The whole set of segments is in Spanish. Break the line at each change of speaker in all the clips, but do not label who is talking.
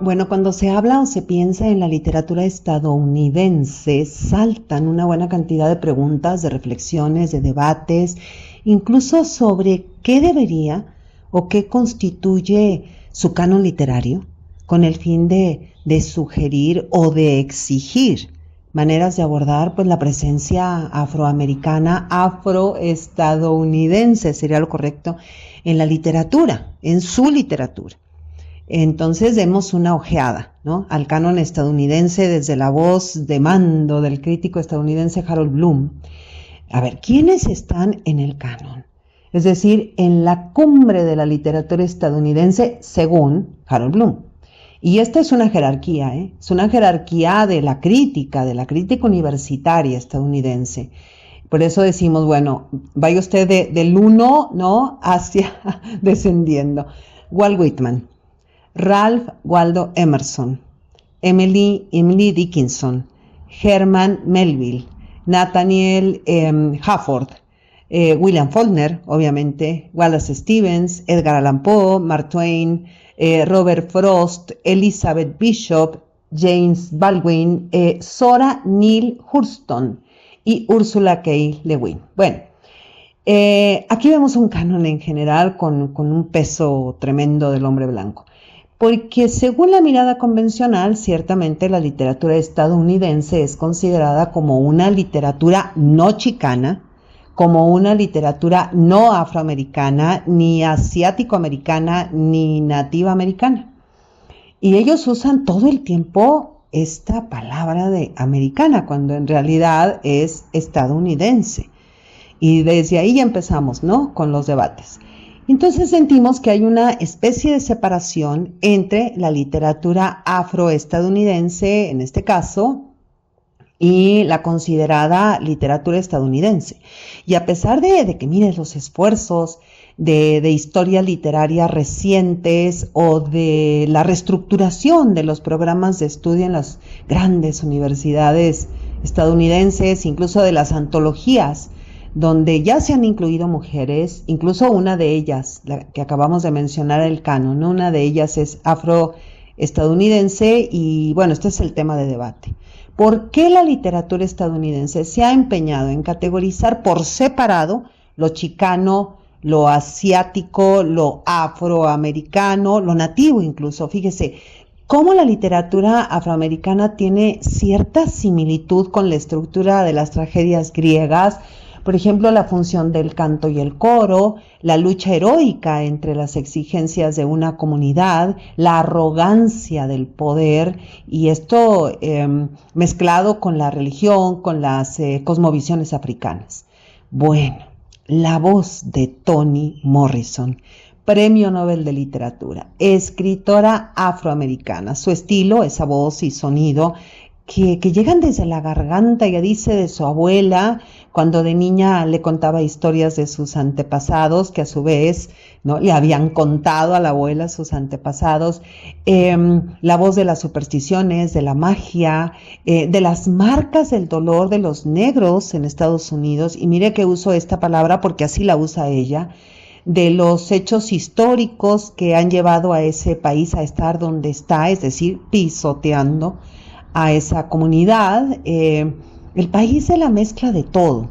Bueno, cuando se habla o se piensa en la literatura estadounidense, saltan una buena cantidad de preguntas, de reflexiones, de debates, incluso sobre qué debería o qué constituye su canon literario, con el fin de sugerir o de exigir maneras de abordar pues la presencia afroamericana, afroestadounidense, sería lo correcto, en la literatura, en su literatura. Entonces demos una ojeada, ¿no?, al canon estadounidense desde la voz de mando del crítico estadounidense Harold Bloom. A ver, ¿quiénes están en el canon? Es decir, en la cumbre de la literatura estadounidense según Harold Bloom. Y esta es una jerarquía, es una jerarquía de la crítica universitaria estadounidense. Por eso decimos, bueno, vaya usted del 1, ¿no?, hacia descendiendo. Walt Whitman, Ralph Waldo Emerson, Emily Dickinson, Herman Melville, Nathaniel Hawthorne, William Faulkner, obviamente, Wallace Stevens, Edgar Allan Poe, Mark Twain, Robert Frost, Elizabeth Bishop, James Baldwin, Zora Neale Hurston y Ursula K. Le Guin. Bueno, aquí vemos un canon en general con un peso tremendo del hombre blanco. Porque según la mirada convencional, ciertamente la literatura estadounidense es considerada como una literatura no chicana, como una literatura no afroamericana, ni asiático-americana, ni nativa americana. Y ellos usan todo el tiempo esta palabra de americana, cuando en realidad es estadounidense. Y desde ahí ya empezamos, ¿no?, con los debates. Entonces sentimos que hay una especie de separación entre la literatura afroestadounidense, en este caso, y la considerada literatura estadounidense. Y a pesar de que mires los esfuerzos de historia literaria recientes o de la reestructuración de los programas de estudio en las grandes universidades estadounidenses, incluso de las antologías, donde ya se han incluido mujeres, incluso una de ellas, la que acabamos de mencionar, el canon, ¿no?, una de ellas es afroestadounidense y bueno, este es el tema de debate. ¿Por qué la literatura estadounidense se ha empeñado en categorizar por separado lo chicano, lo asiático, lo afroamericano, lo nativo incluso? Fíjese cómo la literatura afroamericana tiene cierta similitud con la estructura de las tragedias griegas. Por ejemplo, la función del canto y el coro, la lucha heroica entre las exigencias de una comunidad, la arrogancia del poder, y esto mezclado con la religión, con las cosmovisiones africanas. Bueno, la voz de Toni Morrison, Premio Nobel de Literatura, escritora afroamericana. Su estilo, esa voz y sonido que llegan desde la garganta, ella dice, de su abuela, cuando de niña le contaba historias de sus antepasados, que a su vez, ¿no?, le habían contado a la abuela sus antepasados, la voz de las supersticiones, de la magia, de las marcas del dolor de los negros en Estados Unidos, y mire que uso esta palabra porque así la usa ella, de los hechos históricos que han llevado a ese país a estar donde está, es decir, pisoteando a esa comunidad, el país de la mezcla de todo,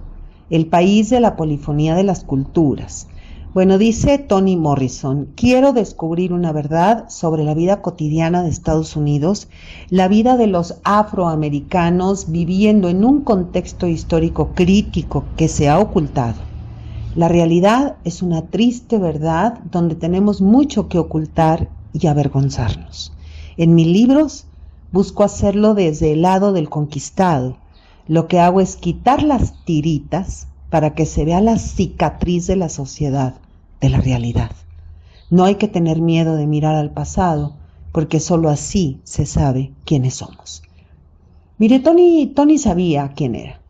el país de la polifonía de las culturas. Bueno, dice Toni Morrison, quiero descubrir una verdad sobre la vida cotidiana de Estados Unidos, la vida de los afroamericanos viviendo en un contexto histórico crítico que se ha ocultado. La realidad es una triste verdad donde tenemos mucho que ocultar y avergonzarnos. En mis libros busco hacerlo desde el lado del conquistado. Lo que hago es quitar las tiritas para que se vea la cicatriz de la sociedad, de la realidad. No hay que tener miedo de mirar al pasado, porque solo así se sabe quiénes somos. Mire, Toni sabía quién era.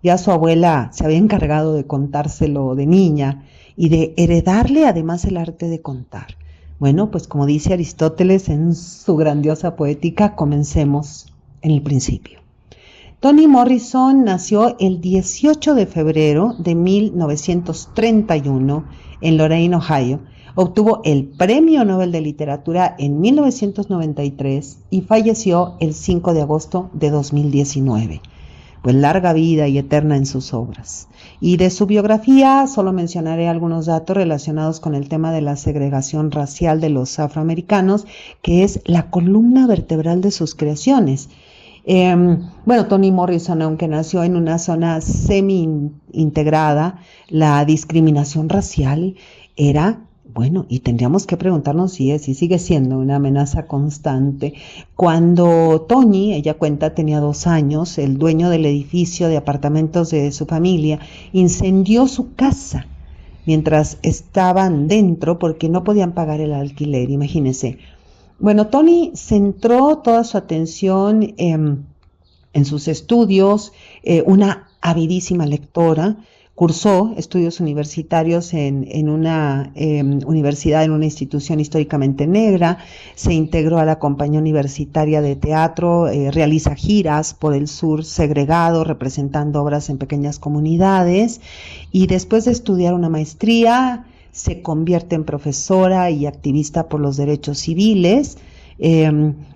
Ya su abuela se había encargado de contárselo de niña y de heredarle además el arte de contar. Bueno, pues como dice Aristóteles en su grandiosa poética, comencemos en el principio. Toni Morrison nació el 18 de febrero de 1931 en Lorain, Ohio, Obtuvo el Premio Nobel de Literatura en 1993 y falleció el 5 de agosto de 2019. Pues larga vida y eterna en sus obras. Y de su biografía solo mencionaré algunos datos relacionados con el tema de la segregación racial de los afroamericanos, que es la columna vertebral de sus creaciones. Toni Morrison, aunque nació en una zona semi-integrada, la discriminación racial era, y tendríamos que preguntarnos si sigue siendo una amenaza constante. Cuando Toni, ella cuenta, tenía 2 años, el dueño del edificio de apartamentos de su familia incendió su casa mientras estaban dentro porque no podían pagar el alquiler, imagínense. Toni centró toda su atención en sus estudios, una avidísima lectora, cursó estudios universitarios en una universidad, en una institución históricamente negra, se integró a la compañía universitaria de teatro, realiza giras por el sur segregado, representando obras en pequeñas comunidades, y después de estudiar una maestría, se convierte en profesora y activista por los derechos civiles.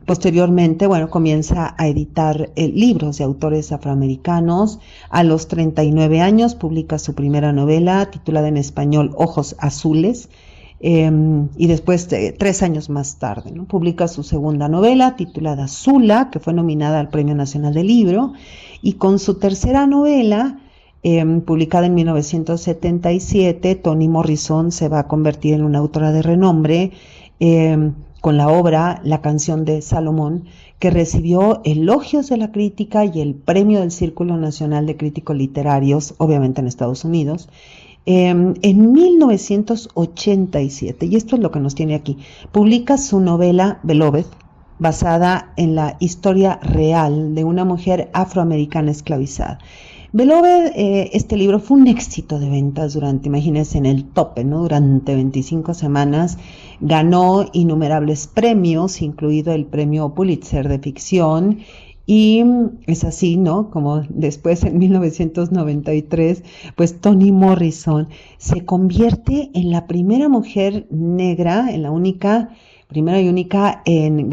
Posteriormente, comienza a editar libros de autores afroamericanos. A los 39 años publica su primera novela, titulada en español Ojos Azules, y después, 3 años más tarde, publica su segunda novela, titulada Zula, que fue nominada al Premio Nacional del Libro, y con su tercera novela, publicada en 1977, Toni Morrison se va a convertir en una autora de renombre, con la obra La canción de Salomón, que recibió elogios de la crítica y el premio del Círculo Nacional de Críticos Literarios, obviamente en Estados Unidos, en 1987, y esto es lo que nos tiene aquí, publica su novela Beloved, basada en la historia real de una mujer afroamericana esclavizada. Beloved, este libro fue un éxito de ventas imagínense, en el tope, durante 25 semanas, ganó innumerables premios, incluido el premio Pulitzer de ficción, y es así, como después en 1993, pues Toni Morrison se convierte en la primera mujer negra, primera y única en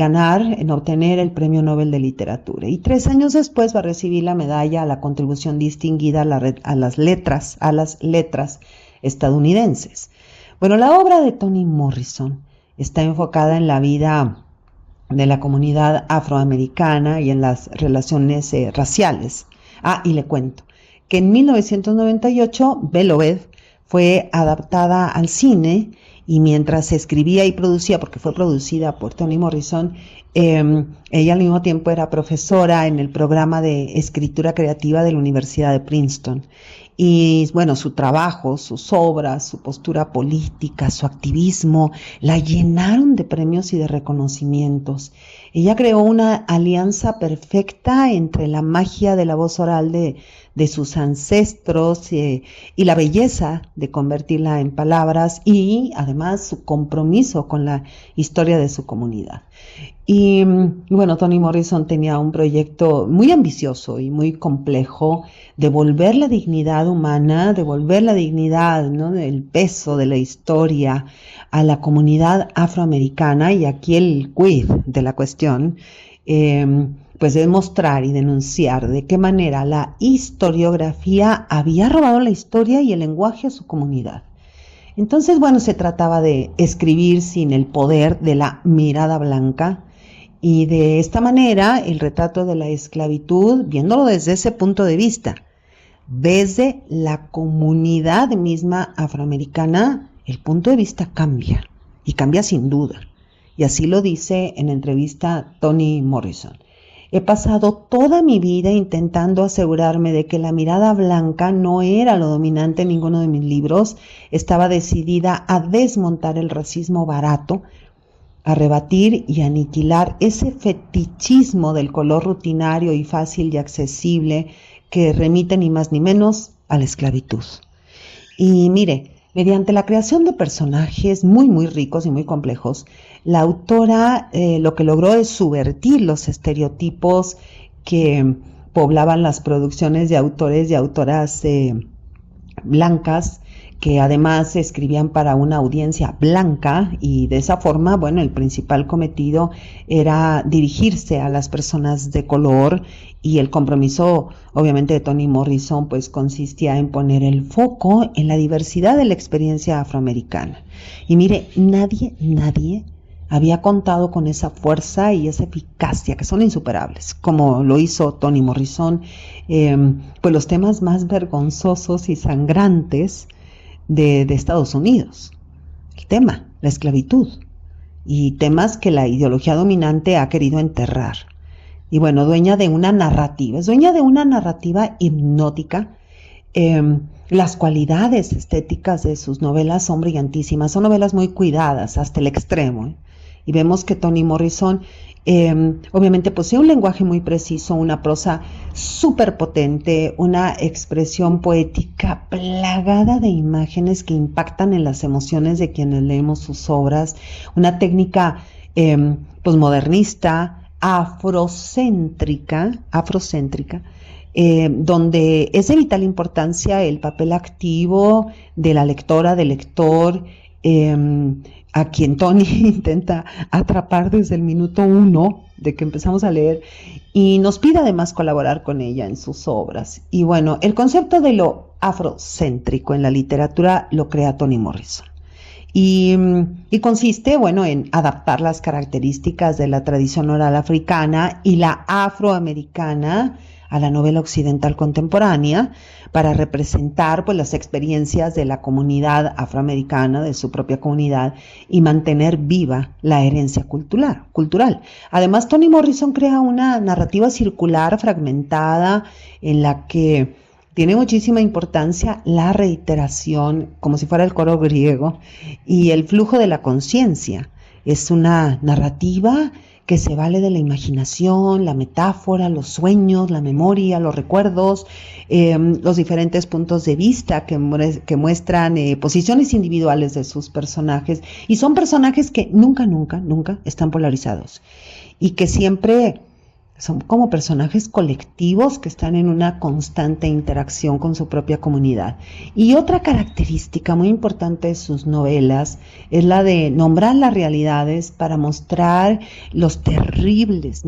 obtener el Premio Nobel de Literatura. Y 3 años después va a recibir la medalla a la contribución distinguida a las letras estadounidenses. La obra de Toni Morrison está enfocada en la vida de la comunidad afroamericana y en las relaciones raciales. Y le cuento que en 1998 Beloved fue adaptada al cine, y mientras se escribía y producía, porque fue producida por Toni Morrison, ella al mismo tiempo era profesora en el programa de escritura creativa de la Universidad de Princeton. Y su trabajo, sus obras, su postura política, su activismo, la llenaron de premios y de reconocimientos. Ella creó una alianza perfecta entre la magia de la voz oral de sus ancestros y la belleza de convertirla en palabras, y además su compromiso con la historia de su comunidad. Y Toni Morrison tenía un proyecto muy ambicioso y muy complejo: devolver la dignidad humana, devolver la dignidad, del peso de la historia a la comunidad afroamericana. Y aquí el quid de la cuestión, pues demostrar y denunciar de qué manera la historiografía había robado la historia y el lenguaje a su comunidad. Entonces, se trataba de escribir sin el poder de la mirada blanca, y de esta manera el retrato de la esclavitud, viéndolo desde ese punto de vista, desde la comunidad misma afroamericana, el punto de vista cambia, y cambia sin duda. Y así lo dice en entrevista Toni Morrison. He pasado toda mi vida intentando asegurarme de que la mirada blanca no era lo dominante en ninguno de mis libros. Estaba decidida a desmontar el racismo barato, a rebatir y aniquilar ese fetichismo del color rutinario y fácil y accesible que remite ni más ni menos a la esclavitud. Y mire, mediante la creación de personajes muy muy ricos y muy complejos, la autora lo que logró es subvertir los estereotipos que poblaban las producciones de autores y autoras blancas, que además escribían para una audiencia blanca, y de esa forma, bueno, el principal cometido era dirigirse a las personas de color, y el compromiso, obviamente, de Toni Morrison, pues consistía en poner el foco en la diversidad de la experiencia afroamericana. Y mire, nadie había contado con esa fuerza y esa eficacia que son insuperables, como lo hizo Toni Morrison, pues los temas más vergonzosos y sangrantes de Estados Unidos. El tema, la esclavitud, y temas que la ideología dominante ha querido enterrar. Y bueno, es dueña de una narrativa hipnótica. Las cualidades estéticas de sus novelas son brillantísimas, son novelas muy cuidadas hasta el extremo, y vemos que Toni Morrison obviamente posee un lenguaje muy preciso, una prosa súper potente, una expresión poética plagada de imágenes que impactan en las emociones de quienes leemos sus obras, una técnica pues modernista, afrocéntrica, donde es de vital importancia el papel activo de la lectora, del lector, a quien Toni intenta atrapar desde el minuto 1 de que empezamos a leer, y nos pide además colaborar con ella en sus obras. Y bueno, el concepto de lo afrocéntrico en la literatura lo crea Toni Morrison. Y consiste, bueno, en adaptar las características de la tradición oral africana y la afroamericana a la novela occidental contemporánea, para representar pues las experiencias de la comunidad afroamericana, de su propia comunidad, y mantener viva la herencia cultural. Además, Toni Morrison crea una narrativa circular fragmentada en la que tiene muchísima importancia la reiteración, como si fuera el coro griego, y el flujo de la conciencia. Es una narrativa que se vale de la imaginación, la metáfora, los sueños, la memoria, los recuerdos, los diferentes puntos de vista que muestran posiciones individuales de sus personajes, y son personajes que nunca están polarizados, y que siempre son como personajes colectivos que están en una constante interacción con su propia comunidad. Y otra característica muy importante de sus novelas es la de nombrar las realidades para mostrar los terribles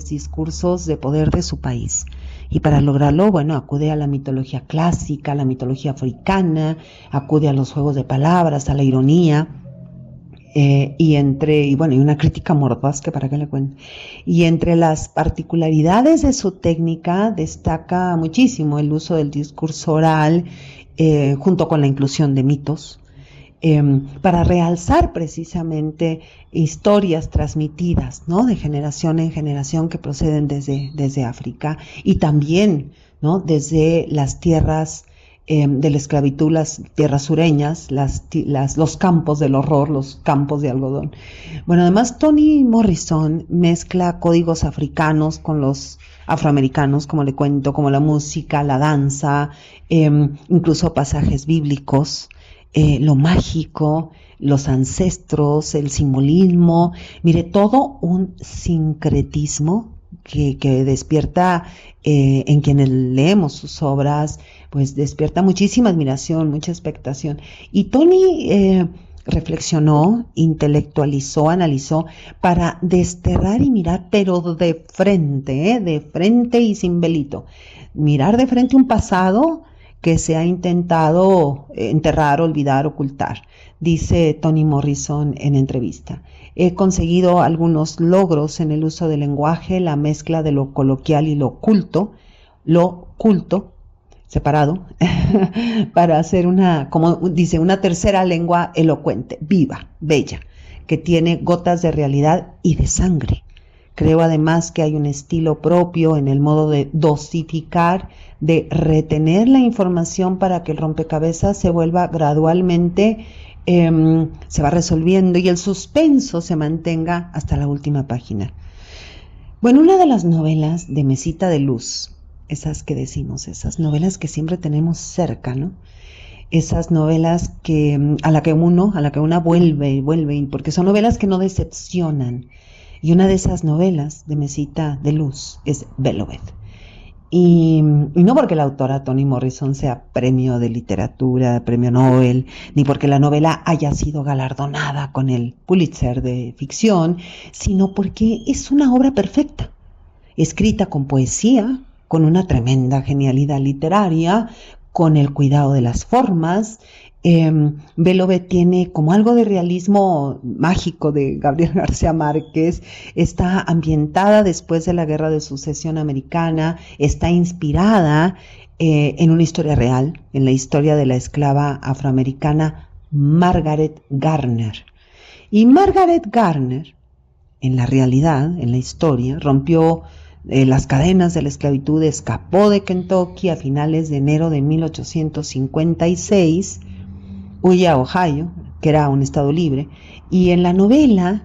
discursos de poder de su país. Y para lograrlo, bueno, acude a la mitología clásica, a la mitología africana, acude a los juegos de palabras, a la ironía. Y una crítica mordaz, que para qué le cuento. Y entre las particularidades de su técnica destaca muchísimo el uso del discurso oral, junto con la inclusión de mitos, para realzar precisamente historias transmitidas, ¿no?, de generación en generación, que proceden desde África, y también, ¿no?, desde las tierras de la esclavitud, las tierras sureñas, los campos del horror, los campos de algodón. Bueno, además Toni Morrison mezcla códigos africanos con los afroamericanos, como le cuento, como la música, la danza, incluso pasajes bíblicos, lo mágico, los ancestros, el simbolismo. Mire, todo un sincretismo que despierta en quienes leemos sus obras, pues despierta muchísima admiración, mucha expectación. Y Toni reflexionó, intelectualizó, analizó, para desterrar y mirar, pero de frente y sin velito. Mirar de frente un pasado que se ha intentado enterrar, olvidar, ocultar. Dice Toni Morrison en entrevista: he conseguido algunos logros en el uso del lenguaje, la mezcla de lo coloquial y lo culto separado, para hacer como dice, una tercera lengua elocuente, viva, bella, que tiene gotas de realidad y de sangre. Creo además que hay un estilo propio en el modo de dosificar, de retener la información para que el rompecabezas se vuelva gradualmente, se va resolviendo, y el suspenso se mantenga hasta la última página. Bueno, una de las novelas de Mesita de Luz, esas que decimos, esas novelas que siempre tenemos cerca, ¿no? Esas novelas a la que una vuelve, porque son novelas que no decepcionan. Y una de esas novelas de Mesita de Luz es Beloved. Y no porque la autora Toni Morrison sea premio de literatura, premio Nobel, ni porque la novela haya sido galardonada con el Pulitzer de ficción, sino porque es una obra perfecta, escrita con poesía, con una tremenda genialidad literaria, con el cuidado de las formas. Beloved tiene como algo de realismo mágico de Gabriel García Márquez, está ambientada después de la Guerra de Sucesión Americana, está inspirada en una historia real, en la historia de la esclava afroamericana Margaret Garner. Y Margaret Garner, en la realidad, en la historia, rompió las cadenas de la esclavitud, escapó de Kentucky a finales de enero de 1856, huye a Ohio, que era un estado libre, y en la novela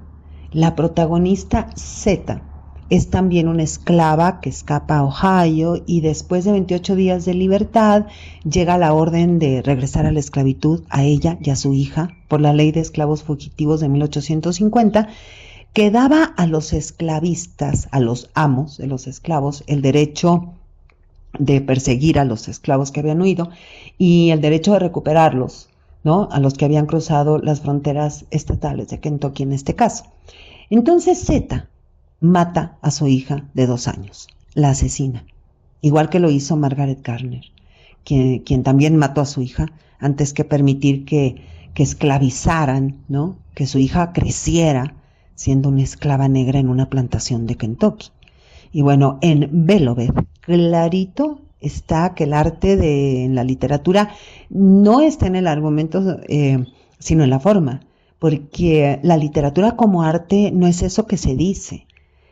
la protagonista Zeta es también una esclava que escapa a Ohio y después de 28 días de libertad llega la orden de regresar a la esclavitud a ella y a su hija por la ley de esclavos fugitivos de 1850, que daba a los esclavistas, a los amos de los esclavos, el derecho de perseguir a los esclavos que habían huido y el derecho de recuperarlos, ¿no? A los que habían cruzado las fronteras estatales de Kentucky en este caso. Entonces Zeta mata a su hija de 2 años, la asesina, igual que lo hizo Margaret Garner, quien también mató a su hija antes que permitir que esclavizaran, ¿no? Que su hija creciera siendo una esclava negra en una plantación de Kentucky. Y bueno, en Beloved, clarito está que el arte en la literatura no está en el argumento, sino en la forma, porque la literatura como arte no es eso que se dice,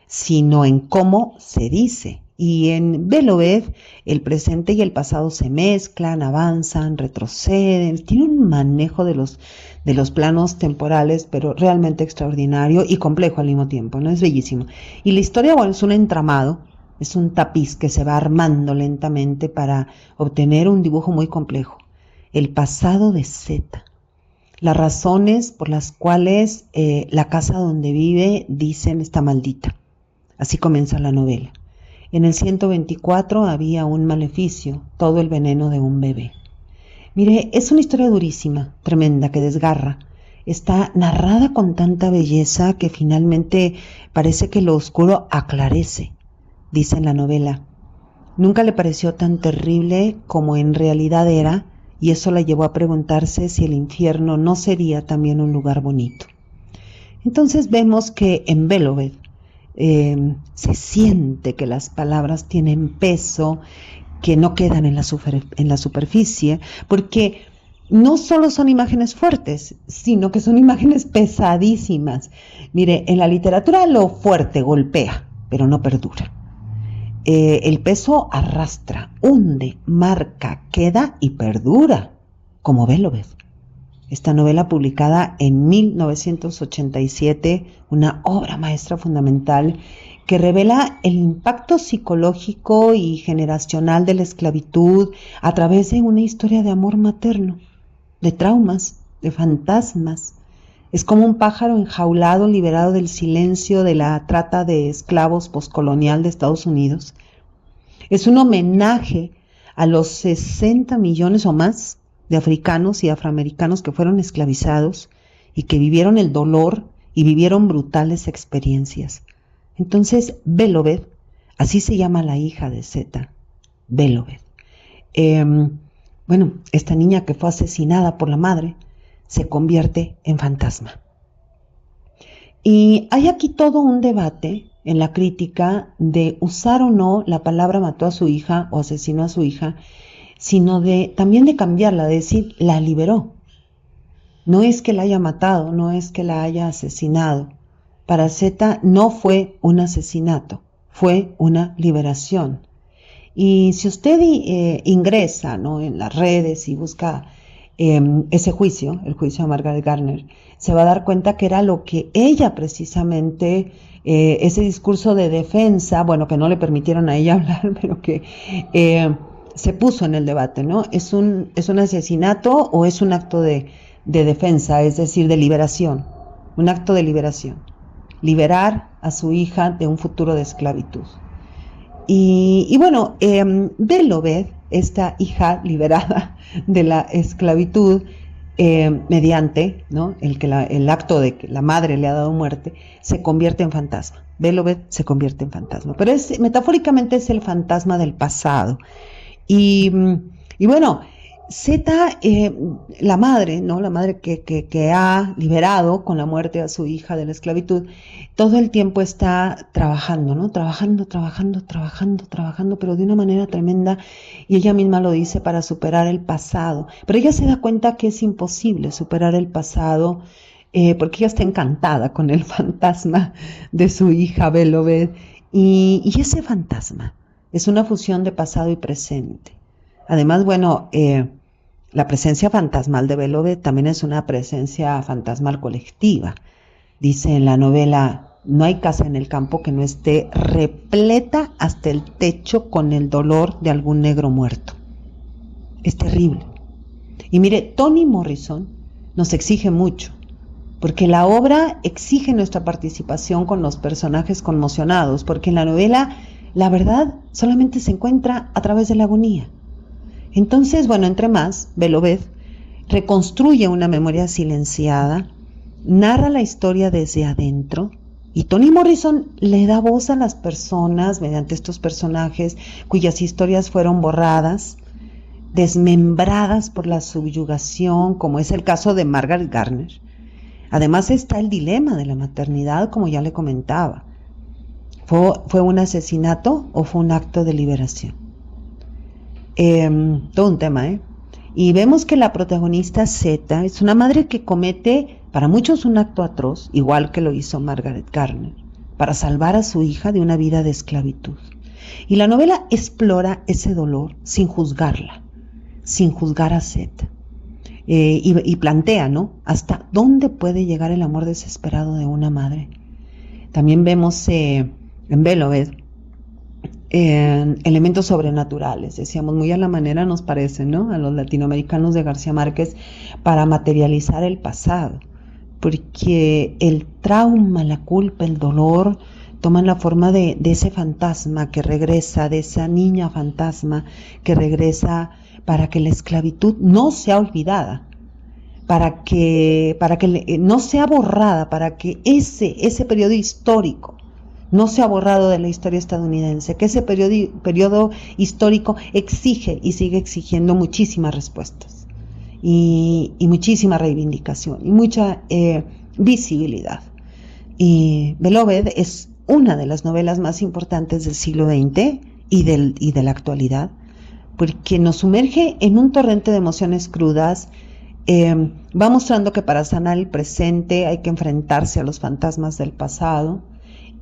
sino en cómo se dice. Y en Beloved el presente y el pasado se mezclan, avanzan, retroceden, tiene un manejo de los planos temporales, pero realmente extraordinario y complejo al mismo tiempo, ¿no? Es bellísimo. Y la historia, bueno, es un entramado, es un tapiz que se va armando lentamente para obtener un dibujo muy complejo. El pasado de Zeta, las razones por las cuales la casa donde vive, dicen, está maldita. Así comienza la novela. En el 124 había un maleficio, todo el veneno de un bebé. Mire, es una historia durísima, tremenda, que desgarra. Está narrada con tanta belleza que finalmente parece que lo oscuro aclarece, dice en la novela. Nunca le pareció tan terrible como en realidad era, y eso la llevó a preguntarse si el infierno no sería también un lugar bonito. Entonces vemos que en Beloved se siente que las palabras tienen peso, que no quedan en la superficie, porque no solo son imágenes fuertes, sino que son imágenes pesadísimas. Mire, en la literatura lo fuerte golpea, pero no perdura. El peso arrastra, hunde, marca, queda y perdura, como Beloved. Esta novela publicada en 1987, una obra maestra fundamental que revela el impacto psicológico y generacional de la esclavitud a través de una historia de amor materno, de traumas, de fantasmas. Es como un pájaro enjaulado, liberado del silencio de la trata de esclavos poscolonial de Estados Unidos. Es un homenaje a los 60 millones o más de africanos y afroamericanos que fueron esclavizados y que vivieron el dolor y vivieron brutales experiencias. Entonces, Beloved, así se llama la hija de Zeta, Beloved. Bueno, esta niña que fue asesinada por la madre se convierte en fantasma. Y hay aquí todo un debate en la crítica de usar o no la palabra mató a su hija o asesinó a su hija, sino también de cambiarla, de decir, la liberó. No es que la haya matado, no es que la haya asesinado. Para Zeta no fue un asesinato, fue una liberación. Y si usted ingresa, ¿no?, en las redes y busca ese juicio, el juicio de Margaret Garner, se va a dar cuenta que era lo que ella precisamente, ese discurso de defensa, bueno, que no le permitieron a ella hablar, pero que se puso en el debate, ¿no? ¿Es un asesinato o es un acto de defensa, es decir, de liberación? Un acto de liberación. Liberar a su hija de un futuro de esclavitud. Y bueno, Beloved, esta hija liberada de la esclavitud, mediante, ¿no?, el acto de que la madre le ha dado muerte, se convierte en fantasma. Beloved se convierte en fantasma, pero metafóricamente es el fantasma del pasado. Y, y bueno, Zeta, la madre, ¿no? La madre que ha liberado con la muerte a su hija de la esclavitud, todo el tiempo está trabajando, ¿no? Trabajando, pero de una manera tremenda, y ella misma lo dice, para superar el pasado. Pero ella se da cuenta que es imposible superar el pasado, porque ella está encantada con el fantasma de su hija Beloved, y ese fantasma es una fusión de pasado y presente. Además, bueno, la presencia fantasmal de Beloved también es una presencia fantasmal colectiva. Dice en la novela, no hay casa en el campo que no esté repleta hasta el techo con el dolor de algún negro muerto. Es terrible. Y mire, Toni Morrison nos exige mucho, porque la obra exige nuestra participación con los personajes conmocionados, porque en la novela la verdad solamente se encuentra a través de la agonía. Entonces, bueno, entre más, Beloved reconstruye una memoria silenciada, narra la historia desde adentro, y Toni Morrison le da voz a las personas mediante estos personajes cuyas historias fueron borradas, desmembradas por la subyugación, como es el caso de Margaret Garner. Además está el dilema de la maternidad, como ya le comentaba. ¿Fue un asesinato o fue un acto de liberación? Todo un tema, ¿eh? Y vemos que la protagonista Zeta es una madre que comete para muchos un acto atroz, igual que lo hizo Margaret Garner, para salvar a su hija de una vida de esclavitud. Y la novela explora ese dolor sin juzgarla, sin juzgar a Zeta. Y plantea, ¿no?, hasta dónde puede llegar el amor desesperado de una madre. También vemos en Beloved elementos sobrenaturales, decíamos, muy a la manera nos parece, ¿no?, a los latinoamericanos de García Márquez, para materializar el pasado, porque el trauma, la culpa, el dolor toman la forma de ese fantasma que regresa, de esa niña fantasma que regresa para que la esclavitud no sea olvidada, para que no sea borrada, para que ese periodo histórico no se ha borrado de la historia estadounidense, que ese periodo histórico exige y sigue exigiendo muchísimas respuestas y muchísima reivindicación y mucha visibilidad. Y Beloved es una de las novelas más importantes del siglo XX y de la actualidad, porque nos sumerge en un torrente de emociones crudas. Va mostrando que para sanar el presente hay que enfrentarse a los fantasmas del pasado.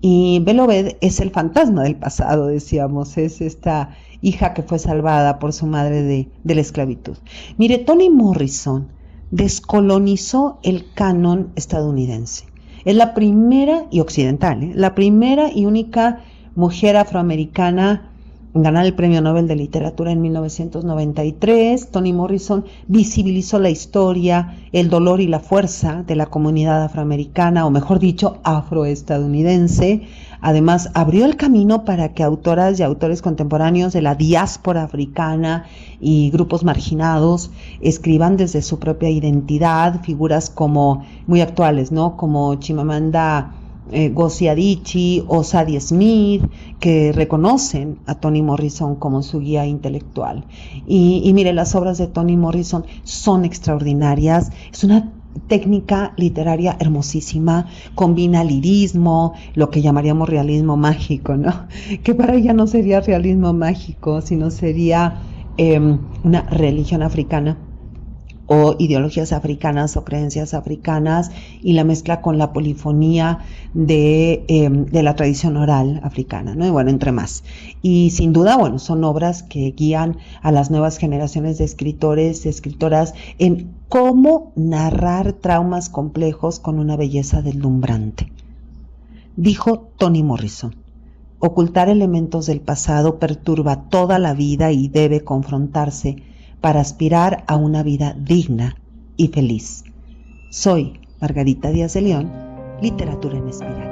Y Beloved es el fantasma del pasado, decíamos, es esta hija que fue salvada por su madre de la esclavitud. Mire, Toni Morrison descolonizó el canon estadounidense. Es la primera y occidental, la primera y única mujer afroamericana en ganar el Premio Nobel de Literatura en 1993. Toni Morrison visibilizó la historia, el dolor y la fuerza de la comunidad afroamericana, o mejor dicho, afroestadounidense. Además, abrió el camino para que autoras y autores contemporáneos de la diáspora africana y grupos marginados escriban desde su propia identidad, figuras como muy actuales, ¿no?, como Chimamanda Ngozi Adichie o Zadie Smith, que reconocen a Toni Morrison como su guía intelectual. Y mire, las obras de Toni Morrison son extraordinarias. Es una técnica literaria hermosísima, combina lirismo, lo que llamaríamos realismo mágico, ¿no?, que para ella no sería realismo mágico, sino sería una religión africana, o ideologías africanas o creencias africanas, y la mezcla con la polifonía de la tradición oral africana, ¿no? Y bueno, entre más. Y sin duda, bueno, son obras que guían a las nuevas generaciones de escritores, de escritoras, en cómo narrar traumas complejos con una belleza deslumbrante. Dijo Toni Morrison: ocultar elementos del pasado perturba toda la vida y debe confrontarse para aspirar a una vida digna y feliz. Soy Margarita Díaz de León, Literatura en Espiral.